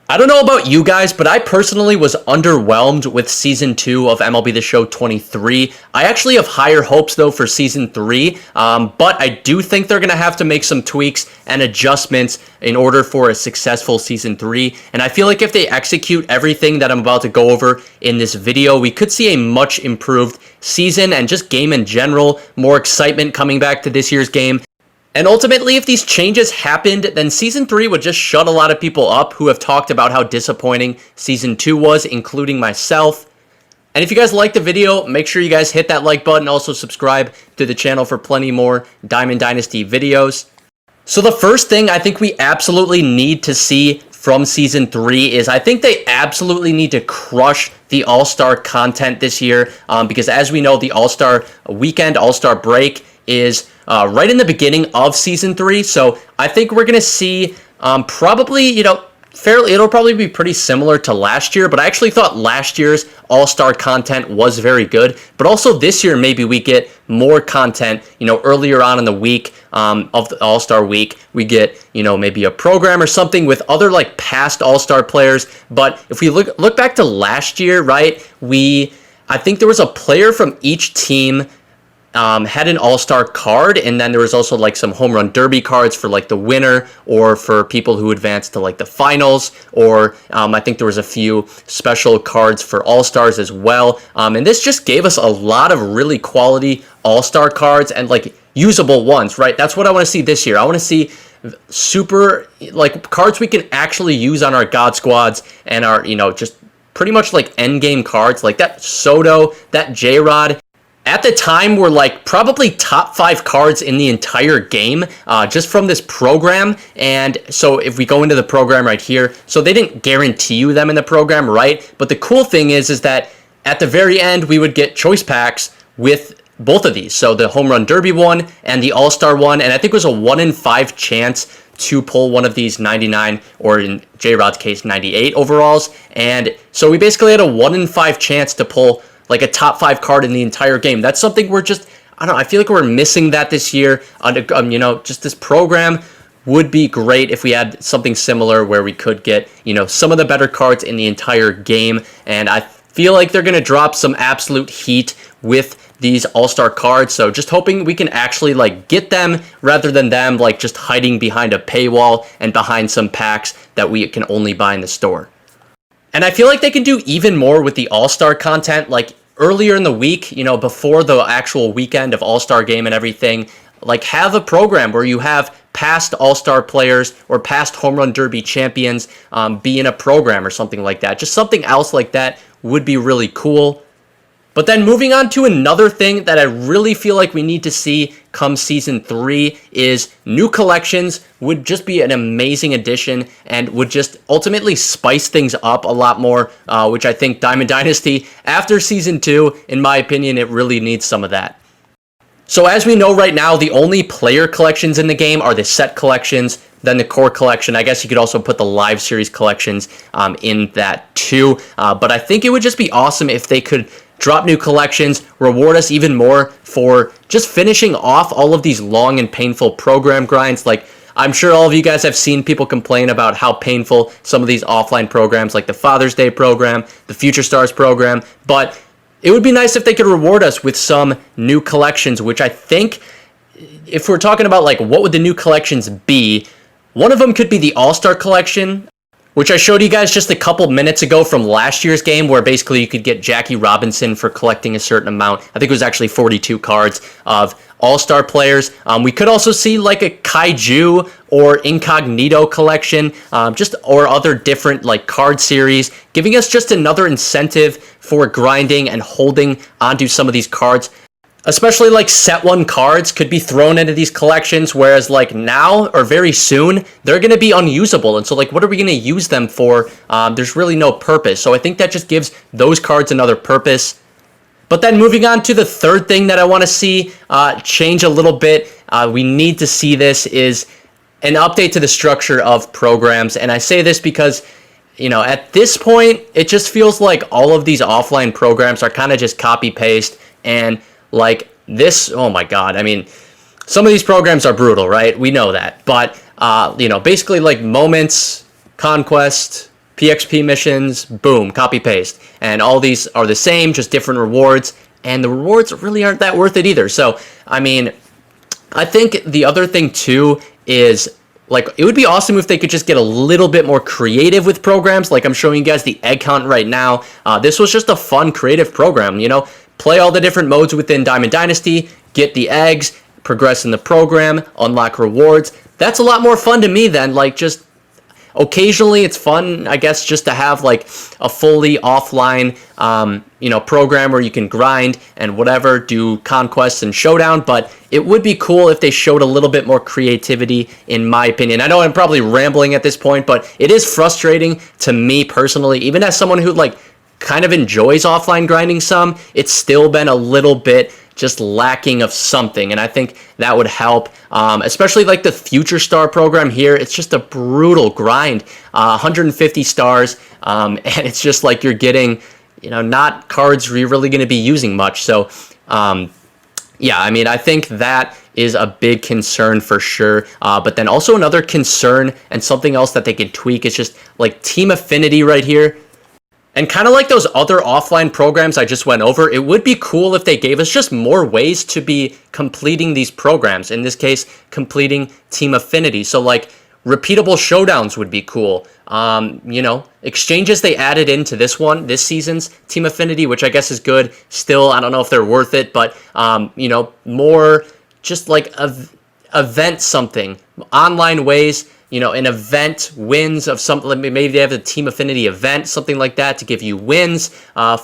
I don't know about you guys, but I personally was underwhelmed with Season 2 of MLB The Show 23. I actually have higher hopes, though, for Season 3, but I do think they're going to have to make some tweaks and adjustments in order for a successful Season 3, and I feel like if they execute everything that I'm about to go over in this video, we could see a much improved season and just game in general, more excitement coming back to this year's game. And ultimately, if these changes happened, then Season 3 would just shut a lot of people up who have talked about how disappointing Season 2 was, including myself. And if you guys liked the video, make sure you guys hit that like button. Also subscribe to the channel for plenty more Diamond Dynasty videos. So the first thing I think we absolutely need to see from Season 3 is I think they absolutely need to crush the All-Star content this year. Because as we know, the All-Star weekend, All-Star break is right in the beginning of Season 3, so I think we're going to see probably, it'll probably be pretty similar to last year, but I actually thought last year's All-Star content was very good, but also this year maybe we get more content, earlier on in the week of the All-Star week, we get, maybe a program or something with other, past All-Star players, but if we look back to last year, right, I think there was a player from each team had an all-star card, and then there was also some home run derby cards for the winner or for people who advanced to the finals, or I think there was a few special cards for all-stars as well, and this just gave us a lot of really quality all-star cards and usable ones, right? That's what I want to see this year. I want to see super cards we can actually use on our God Squads and our just pretty much end game cards like that Soto, that J-Rod. At the time, were probably top 5 cards in the entire game, just from this program. And so if we go into the program right here, so they didn't guarantee you them in the program, right? But the cool thing is that at the very end, we would get choice packs with both of these. So the home run derby one and the all-star one. And I think it was a 1 in 5 chance to pull one of these 99, or in J-Rod's case, 98 overalls. And so we basically had a 1 in 5 chance to pull a top 5 card in the entire game. That's something we're just, I don't know, I feel like we're missing that this year. Just this program would be great if we had something similar where we could get, some of the better cards in the entire game. And I feel like they're going to drop some absolute heat with these all-star cards. So just hoping we can actually get them rather than them just hiding behind a paywall and behind some packs that we can only buy in the store. And I feel like they can do even more with the All-Star content, earlier in the week, before the actual weekend of All-Star game and everything, have a program where you have past All-Star players or past Home Run Derby champions be in a program or something like that. Just something else like that would be really cool. But then moving on to another thing that I really feel like we need to see come Season 3 is new collections would just be an amazing addition and would just ultimately spice things up a lot more, which I think Diamond Dynasty, after Season 2, in my opinion, it really needs some of that. So as we know right now, the only player collections in the game are the set collections, then the core collection. I guess you could also put the live series collections in that too. But I think it would just be awesome if they could drop new collections, reward us even more for just finishing off all of these long and painful program grinds. I'm sure all of you guys have seen people complain about how painful some of these offline programs, like the Father's Day program, the Future Stars program, but it would be nice if they could reward us with some new collections, which I think, if we're talking about what would the new collections be, one of them could be the All-Star collection, which I showed you guys just a couple minutes ago from last year's game, where basically you could get Jackie Robinson for collecting a certain amount. I think it was actually 42 cards of all-star players. We could also see a Kaiju or Incognito collection, or other different card series, giving us just another incentive for grinding and holding onto some of these cards. Especially set one cards could be thrown into these collections, whereas now or very soon they're going to be unusable. And so what are we going to use them for? There's really no purpose. So I think that just gives those cards another purpose. But then moving on to the third thing that I want to see change a little bit, we need to see this, is an update to the structure of programs. And I say this because, at this point, it just feels like all of these offline programs are kind of just copy-paste, and this, oh my god, I mean, some of these programs are brutal, right? We know that. But, basically Moments, Conquest, PXP missions, boom, copy paste. And all these are the same, just different rewards. And the rewards really aren't that worth it either. So, I mean, I think the other thing too is, like, it would be awesome if they could just get a little bit more creative with programs. Like I'm showing you guys the egg hunt right now. This was just a fun, creative program, you know? Play all the different modes within Diamond Dynasty, get the eggs, progress in the program, unlock rewards. That's a lot more fun to me than, like, just occasionally it's fun, I guess, just to have, like, a fully offline, program where you can grind and whatever, do conquests and showdown. But it would be cool if they showed a little bit more creativity, in my opinion. I know I'm probably rambling at this point, but it is frustrating to me personally, even as someone who, like, kind of enjoys offline grinding some. It's still been a little bit just lacking of something, and I think that would help, especially like the Future Star program here. It's just a brutal grind, 150 stars, and it's just like you're getting, not cards you're really going to be using much. So yeah, I mean, I think that is a big concern for sure. But then also another concern and something else that they can tweak is just like team affinity right here. And kind of like those other offline programs I just went over, it would be cool if they gave us just more ways to be completing these programs. In this case, completing team affinity. So like repeatable showdowns would be cool. Exchanges they added into this season's team affinity, which I guess is good. Still, I don't know if they're worth it, but more just like event something, online ways. An event wins of something. Maybe they have a team affinity event, something like that, to give you wins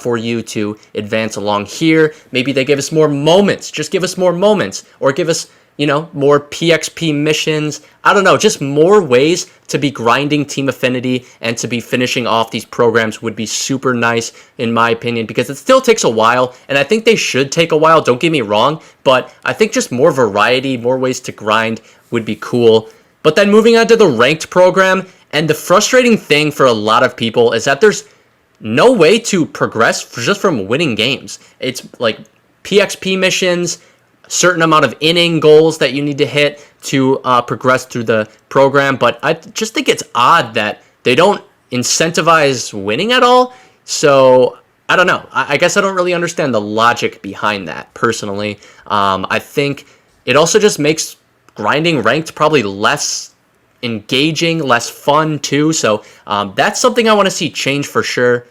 for you to advance along here. Maybe they give us more moments. Just give us more moments, or give us, more PXP missions. I don't know. Just more ways to be grinding team affinity and to be finishing off these programs would be super nice, in my opinion, because it still takes a while, and I think they should take a while. Don't get me wrong, but I think just more variety, more ways to grind would be cool. But then moving on to the ranked program, and the frustrating thing for a lot of people is that there's no way to progress just from winning games. It's like PXP missions, a certain amount of inning goals that you need to hit to progress through the program. But I just think it's odd that they don't incentivize winning at all. So I don't know. I guess I don't really understand the logic behind that personally. I think it also just makes grinding ranked probably less engaging, less fun too. So that's something I want to see change for sure.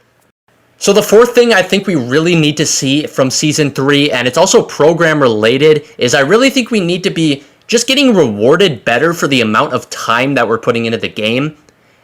So the fourth thing I think we really need to see from Season 3, and it's also program related, is I really think we need to be just getting rewarded better for the amount of time that we're putting into the game.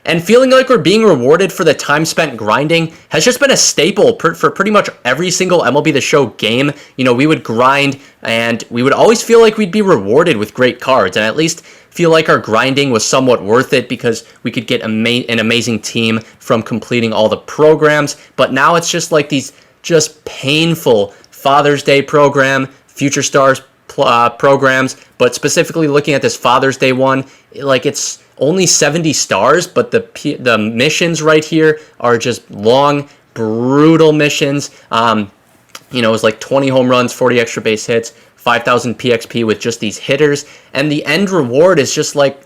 And feeling like we're being rewarded for the time spent grinding has just been a staple for pretty much every single MLB The Show game. We would grind, and we would always feel like we'd be rewarded with great cards, and at least feel like our grinding was somewhat worth it because we could get an amazing team from completing all the programs. But now it's just like these just painful Father's Day program, Future Stars programs, but specifically looking at this Father's Day one, like it's only 70 stars, but the missions right here are just long, brutal missions. It was like 20 home runs, 40 extra base hits, 5,000 PXP with just these hitters, and the end reward is just like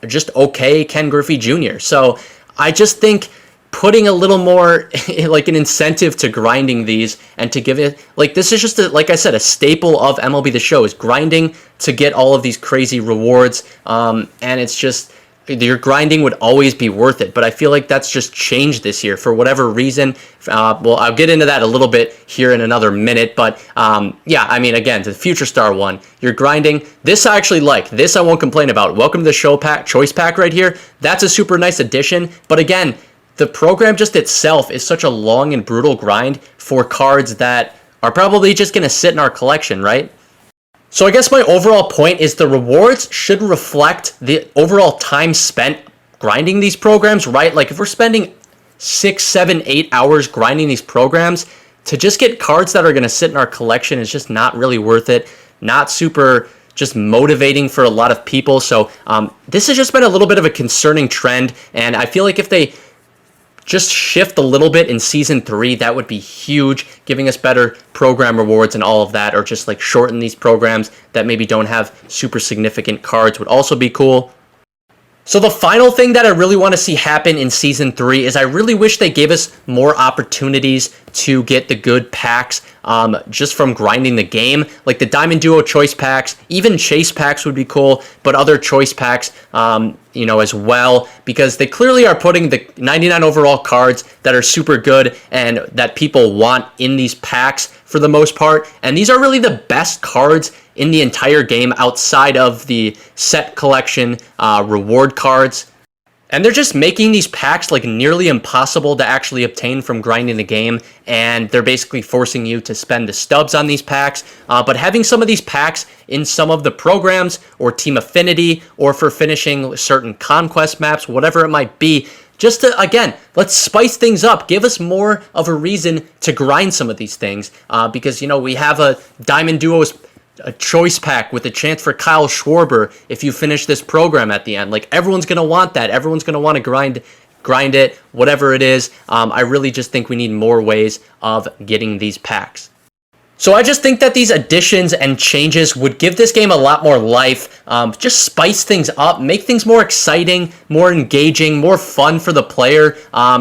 just okay Ken Griffey Jr. So I just think putting a little more like an incentive to grinding these, and to give it, like, this is just like I said, a staple of MLB The Show is grinding to get all of these crazy rewards, and it's just your grinding would always be worth it. But I feel like that's just changed this year for whatever reason. Well, I'll get into that a little bit here in another minute, but yeah, I mean, again, the Future Star one, you're grinding. This I actually like. This I won't complain about. Welcome to the Show pack, choice pack right here. That's a super nice addition, but again, the program just itself is such a long and brutal grind for cards that are probably just going to sit in our collection, right? So I guess my overall point is the rewards should reflect the overall time spent grinding these programs, right? Like if we're spending 6, 7, 8 hours grinding these programs, to just get cards that are going to sit in our collection is just not really worth it. Not super just motivating for a lot of people. So this has just been a little bit of a concerning trend, and I feel like if they just shift a little bit in Season 3, that would be huge, giving us better program rewards and all of that, or just like shorten these programs that maybe don't have super significant cards would also be cool. So the final thing that I really want to see happen in Season 3 is I really wish they gave us more opportunities to get the good packs just from grinding the game. Like the Diamond Duo choice packs, even chase packs would be cool, but other choice packs, as well, because they clearly are putting the 99 overall cards that are super good and that people want in these packs for the most part. And these are really the best cards in the entire game outside of the set collection reward cards. And they're just making these packs like nearly impossible to actually obtain from grinding the game, and they're basically forcing you to spend the stubs on these packs. But having some of these packs in some of the programs or Team Affinity or for finishing certain conquest maps, whatever it might be, just to, again, let's spice things up. Give us more of a reason to grind some of these things because, we have a Diamond Duos a choice pack with a chance for Kyle Schwarber if you finish this program at the end. Like, everyone's going to want that. Everyone's going to want to grind it, whatever it is. I really just think we need more ways of getting these packs. So I just think that these additions and changes would give this game a lot more life, just spice things up, make things more exciting, more engaging, more fun for the player. I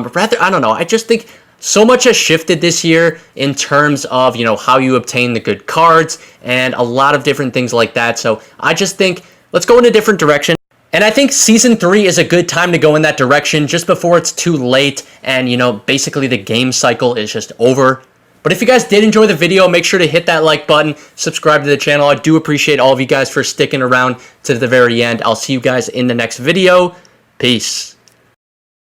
don't know, I just think so much has shifted this year in terms of, how you obtain the good cards and a lot of different things like that. So I just think let's go in a different direction. And I think Season 3 is a good time to go in that direction just before it's too late and, basically the game cycle is just over. But if you guys did enjoy the video, make sure to hit that like button, subscribe to the channel. I do appreciate all of you guys for sticking around to the very end. I'll see you guys in the next video. Peace.